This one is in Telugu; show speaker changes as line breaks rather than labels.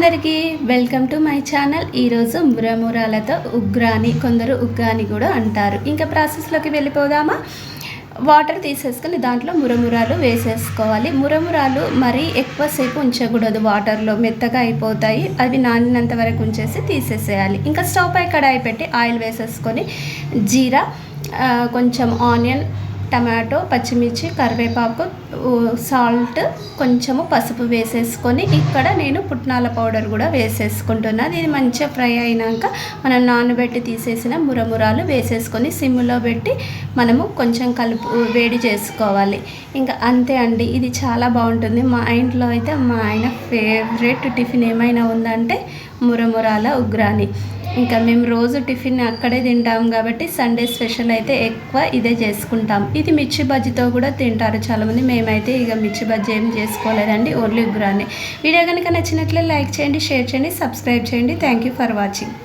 అందరికీ వెల్కమ్ టు మై ఛానల్. ఈరోజు మురమురాలతో ఉగ్రాని, కొందరు ఉగ్గాని కూడా అంటారు. ఇంకా ప్రాసెస్లోకి వెళ్ళిపోదామా? వాటర్ తీసేసుకొని దాంట్లో మురమురాలు వేసేసుకోవాలి. మురమురాలు మరీ ఎక్కువసేపు ఉంచకూడదు, వాటర్లో మెత్తగా అయిపోతాయి. అవి నానినంత వరకు ఉంచేసి తీసేసేయాలి. ఇంకా స్టవ్ పై కడాయి పెట్టి ఆయిల్ వేసేసుకొని జీరా, కొంచెం ఆనియన్, టమాటో, పచ్చిమిర్చి, కరివేపాకు, సాల్ట్, కొంచెము పసుపు వేసేసుకొని ఇక్కడ నేను పుట్నాల పౌడర్ కూడా వేసేసుకుంటున్నాను. ఇది మంచిగా ఫ్రై అయినాక మనం నానబెట్టి తీసేసిన మురమురాలు వేసేసుకొని సిమ్లో పెట్టి మనము కొంచెం వేడి చేసుకోవాలి. ఇంకా అంతే అండి, ఇది చాలా బాగుంటుంది. మా ఇంట్లో అయితే మా ఆయన ఫేవరెట్ టిఫిన్ ఏమైనా ఉందంటే మురమురాల ఉగ్రాని. ఇంకా మేము రోజు టిఫిన్ అక్కడే తింటాం కాబట్టి సండే స్పెషల్ అయితే ఎక్కువ ఇదే చేసుకుంటాం. ఇది మిర్చి బజ్జీతో కూడా తింటారు చాలామంది. మేమైతే ఇక మిర్చి బజ్జీ ఏం చేసుకోలేదండి, ఓన్లీ ఉగ్రాని. వీడియో కనుక నచ్చినట్లే లైక్ చేయండి, షేర్ చేయండి, సబ్స్క్రైబ్ చేయండి. Thank you for watching.